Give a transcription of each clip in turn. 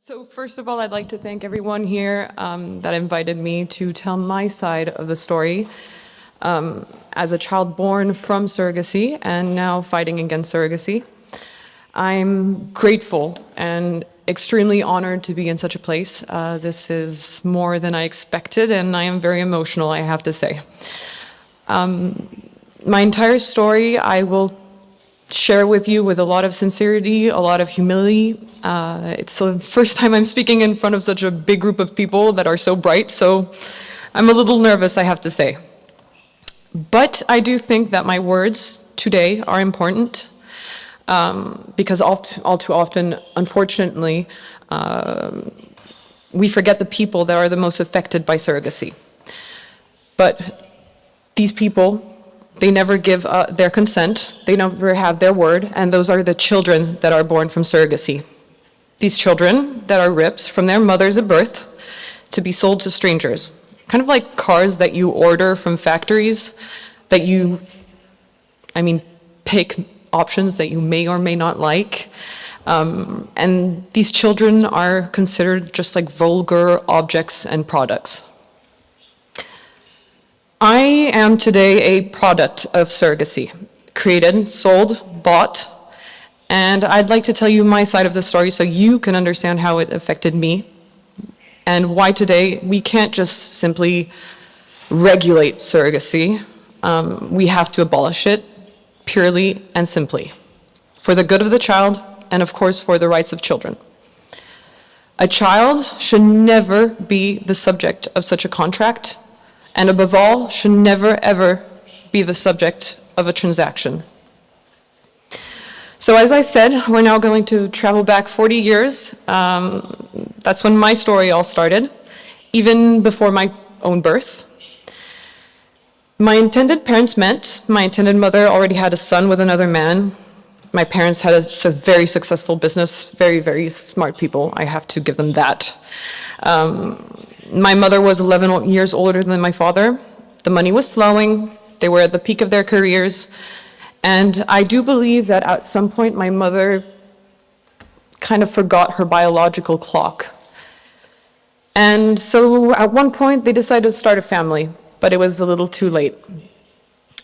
So first of all, I'd like to thank everyone here that invited me to tell my side of the story as a child born from surrogacy and now fighting against surrogacy. I'm grateful and extremely honored to be in such a place. This is more than I expected, and I am very emotional, I have to say. My entire story I will share with you with a lot of sincerity, a lot of humility. It's the first time I'm speaking in front of such a big group of people that are so bright, so I'm a little nervous, I have to say. But I do think that my words today are important because all too often, unfortunately, we forget the people that are the most affected by surrogacy. But these people, they never give their consent, they never have their word, and those are the children that are born from surrogacy. These children that are ripped from their mothers at birth to be sold to strangers. Kind of like cars that you order from factories, that you, pick options that you may or may not like. And these children are considered just like vulgar objects and products. I am today a product of surrogacy, created, sold, bought, and I'd like to tell you my side of the story so you can understand how it affected me and why today we can't just simply regulate surrogacy. We have to abolish it purely and simply for the good of the child and of course for the rights of children. A child should never be the subject of such a contract, and above all, should never ever be the subject of a transaction. So as I said, we're now going to travel back 40 years. That's when my story all started, even before my own birth. My intended parents met. My intended mother already had a son with another man. My parents had a very successful business, very, very smart people. I have to give them that. My mother was 11 years older than my father. The money was flowing. They were at the peak of their careers. And I do believe that at some point my mother kind of forgot her biological clock. And so at one point they decided to start a family, but it was a little too late.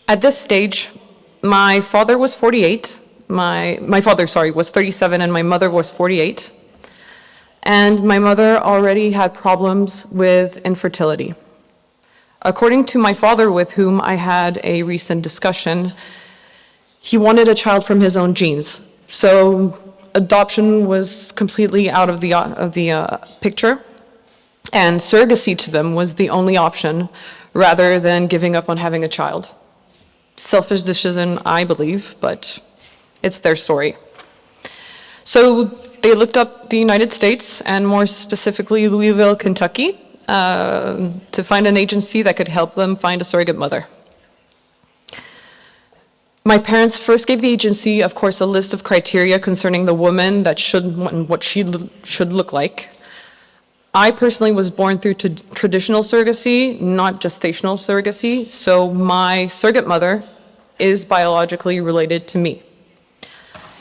At this stage, my father was 48. My father was 37 and my mother was 48. And my mother already had problems with infertility. According to my father, with whom I had a recent discussion, he wanted a child from his own genes. So adoption was completely out of the picture, and surrogacy to them was the only option rather than giving up on having a child. Selfish decision, I believe, but it's their story. So they looked up the United States, and more specifically Louisville, Kentucky, to find an agency that could help them find a surrogate mother. My parents first gave the agency, of course, a list of criteria concerning the woman that what she should look like. I personally was born through traditional surrogacy, not gestational surrogacy, so my surrogate mother is biologically related to me.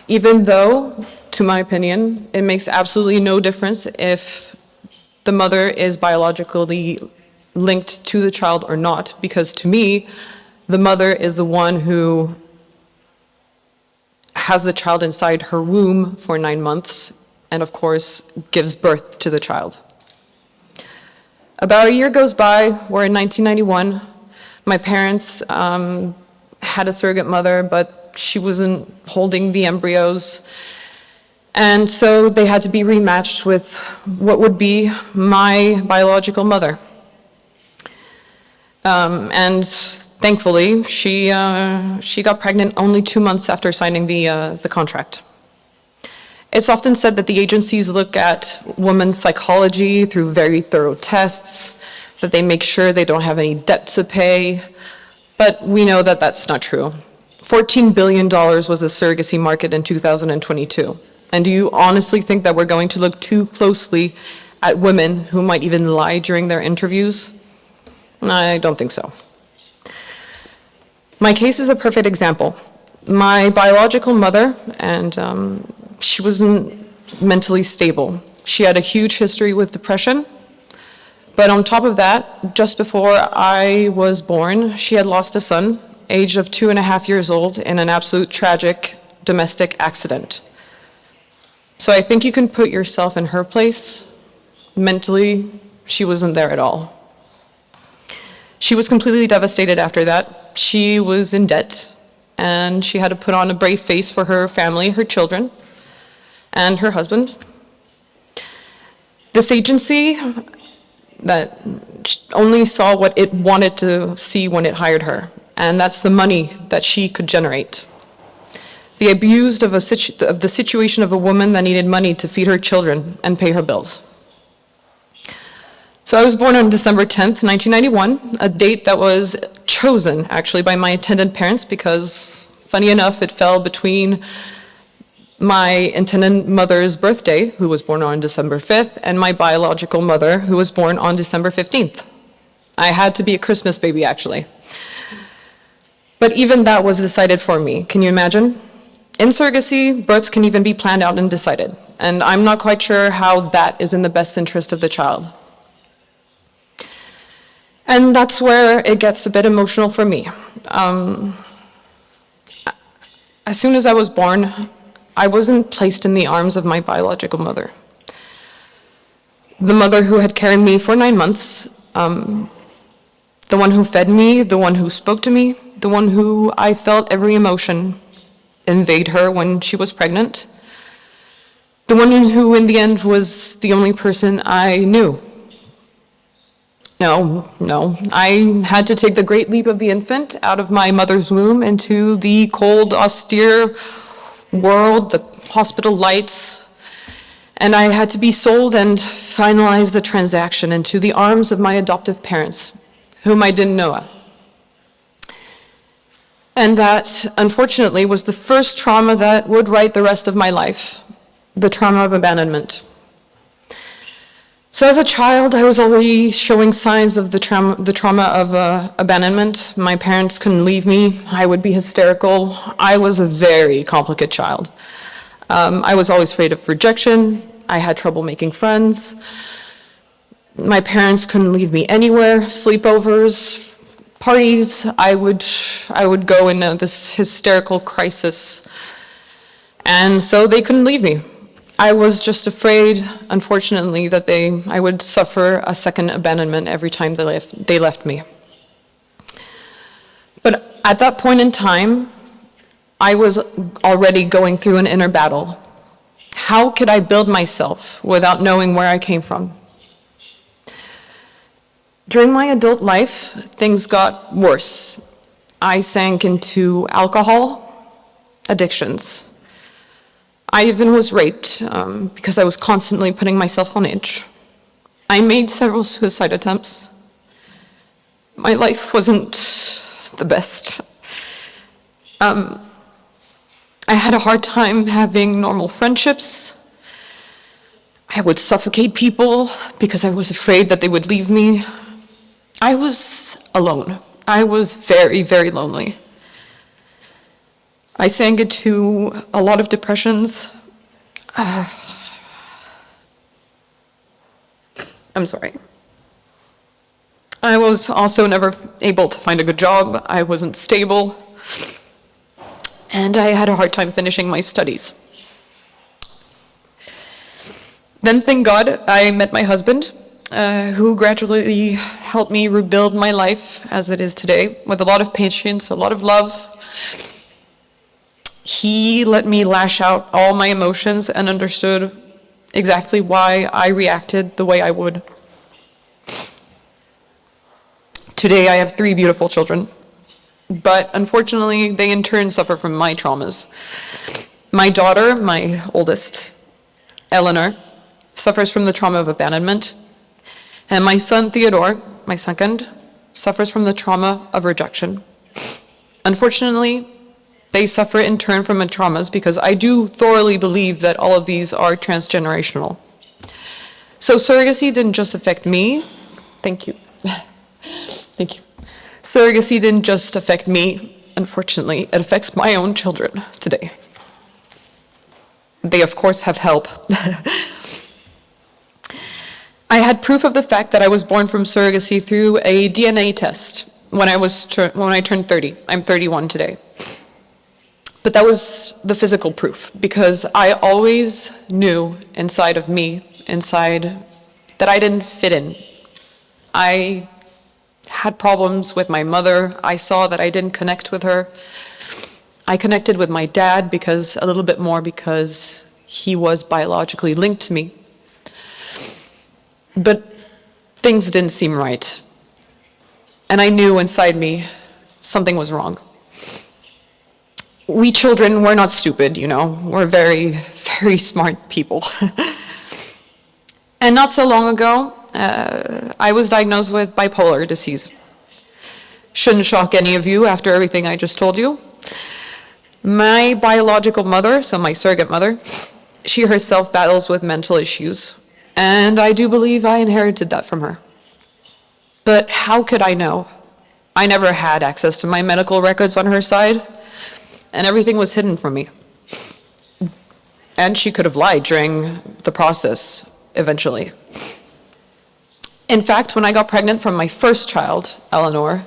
Even though, to my opinion, it makes absolutely no difference if the mother is biologically linked to the child or not, because to me, the mother is the one who has the child inside her womb for 9 months and, of course, gives birth to the child. About a year goes by, we're in 1991. My parents had a surrogate mother, but she wasn't holding the embryos. And so they had to be rematched with what would be my biological mother. And thankfully, she got pregnant only 2 months after signing the contract. It's often said that the agencies look at women's psychology through very thorough tests, that they make sure they don't have any debt to pay, but we know that that's not true. $14 billion was the surrogacy market in 2022. And do you honestly think that we're going to look too closely at women who might even lie during their interviews? I don't think so. My case is a perfect example. My biological mother, and she wasn't mentally stable. She had a huge history with depression. But on top of that, just before I was born, she had lost a son, age of 2.5 years old, in an absolute tragic domestic accident. So I think you can put yourself in her place. Mentally, she wasn't there at all. She was completely devastated after that. She was in debt, and she had to put on a brave face for her family, her children, and her husband. This agency that only saw what it wanted to see when it hired her, and that's the money that she could generate. They abused of the situation of a woman that needed money to feed her children and pay her bills. So I was born on December 10th, 1991, a date that was chosen actually by my intended parents because, funny enough, it fell between my intended mother's birthday, who was born on December 5th, and my biological mother, who was born on December 15th. I had to be a Christmas baby, actually. But even that was decided for me. Can you imagine? In surrogacy, births can even be planned out and decided, and I'm not quite sure how that is in the best interest of the child. And that's where it gets a bit emotional for me. As soon as I was born, I wasn't placed in the arms of my biological mother. The mother who had carried me for 9 months, the one who fed me, the one who spoke to me, the one who I felt every emotion invade her when she was pregnant, the one who in the end was the only person I knew. No, I had to take the great leap of the infant out of my mother's womb into the cold, austere world, the hospital lights, and I had to be sold and finalize the transaction into the arms of my adoptive parents, whom I didn't know. And that, unfortunately, was the first trauma that would write the rest of my life, the trauma of abandonment. So as a child, I was already showing signs of the trauma of abandonment. My parents couldn't leave me. I would be hysterical. I was a very complicated child. I was always afraid of rejection. I had trouble making friends. My parents couldn't leave me anywhere, sleepovers, parties. I would go in this hysterical crisis. And so they couldn't leave me. I was just afraid, unfortunately, that I would suffer a second abandonment every time they left me. But at that point in time, I was already going through an inner battle. How could I build myself without knowing where I came from? During my adult life, things got worse. I sank into alcohol, addictions. I even was raped because I was constantly putting myself on edge. I made several suicide attempts. My life wasn't the best. I had a hard time having normal friendships. I would suffocate people because I was afraid that they would leave me. I was alone. I was very, very lonely. I sank into a lot of depressions. I'm sorry. I was also never able to find a good job. I wasn't stable. And I had a hard time finishing my studies. Then, thank God, I met my husband, who gradually helped me rebuild my life as it is today, with a lot of patience, a lot of love. He let me lash out all my emotions and understood exactly why I reacted the way I would. Today I have 3 beautiful children, but unfortunately they in turn suffer from my traumas. My daughter, my oldest, Eleanor, suffers from the trauma of abandonment, and my son Theodore, my second, suffers from the trauma of rejection. Unfortunately, they suffer in turn from my traumas because I do thoroughly believe that all of these are transgenerational. So surrogacy didn't just affect me. Thank you. Thank you. Surrogacy didn't just affect me. Unfortunately, it affects my own children today. They, of course, have help. had proof of the fact that I was born from surrogacy through a DNA test when I turned 30. I'm 31 today. But that was the physical proof, because I always knew inside of me, that I didn't fit in. I had problems with my mother. I saw that I didn't connect with her. I connected with my dad a little bit more because he was biologically linked to me. But things didn't seem right. And I knew inside me something was wrong. We children, we're not stupid, you know. We're very, very smart people. And not so long ago, I was diagnosed with bipolar disease. Shouldn't shock any of you after everything I just told you. My biological mother, so my surrogate mother, she herself battles with mental issues. And I do believe I inherited that from her. But how could I know? I never had access to my medical records on her side, and everything was hidden from me. And she could have lied during the process, eventually. In fact, when I got pregnant from my first child, Eleanor,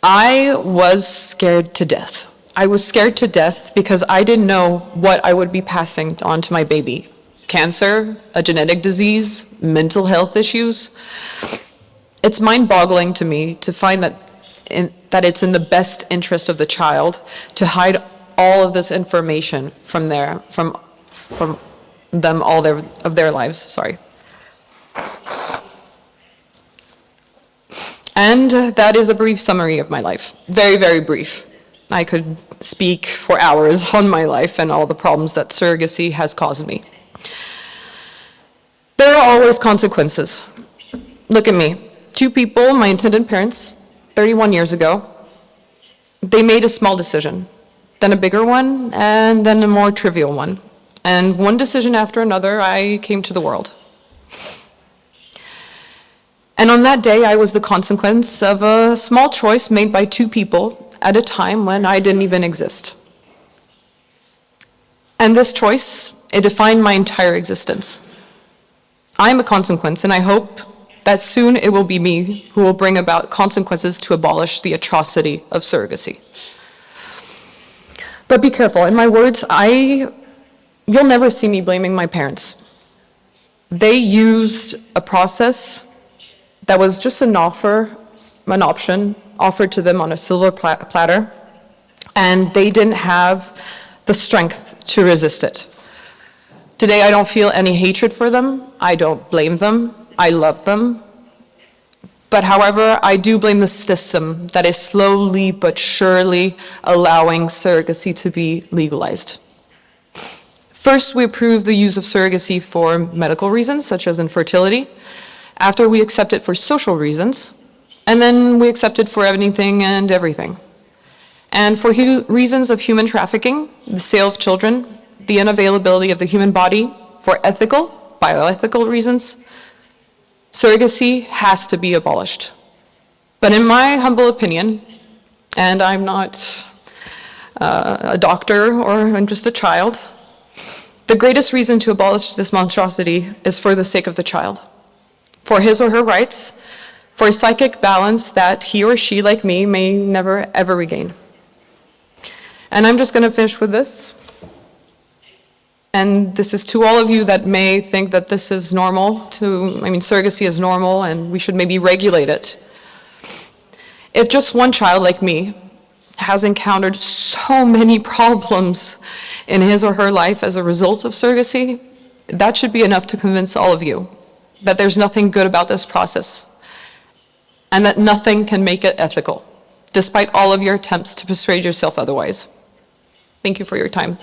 I was scared to death. I was scared to death because I didn't know what I would be passing on to my baby. Cancer, a genetic disease, mental health issues. It's mind-boggling to me to find that it's in the best interest of the child to hide all of this information from them all of their lives. Sorry. And that is a brief summary of my life. Very, very brief. I could speak for hours on my life and all the problems that surrogacy has caused me. There are always consequences. Look at me. Two people, my intended parents, 31 years ago, they made a small decision, then a bigger one, and then a more trivial one. And one decision after another, I came to the world. And on that day, I was the consequence of a small choice made by two people at a time when I didn't even exist. And this choice, it defined my entire existence. I'm a consequence, and I hope that soon it will be me who will bring about consequences to abolish the atrocity of surrogacy. But be careful, in my words, you'll never see me blaming my parents. They used a process that was just an option offered to them on a silver platter, and they didn't have the strength to resist it. Today, I don't feel any hatred for them. I don't blame them. I love them. But however, I do blame the system that is slowly but surely allowing surrogacy to be legalized. First, we approve the use of surrogacy for medical reasons, such as infertility. After, we accept it for social reasons. And then we accept it for anything and everything. And for reasons of human trafficking, the sale of children, the unavailability of the human body, for ethical, bioethical reasons, surrogacy has to be abolished. But in my humble opinion, and I'm not a doctor or I'm just a child, the greatest reason to abolish this monstrosity is for the sake of the child, for his or her rights, for a psychic balance that he or she, like me, may never ever regain. And I'm just going to finish with this. And this is to all of you that may think that this is normal, surrogacy is normal and we should maybe regulate it. If just one child like me has encountered so many problems in his or her life as a result of surrogacy, that should be enough to convince all of you that there's nothing good about this process and that nothing can make it ethical, despite all of your attempts to persuade yourself otherwise. Thank you for your time.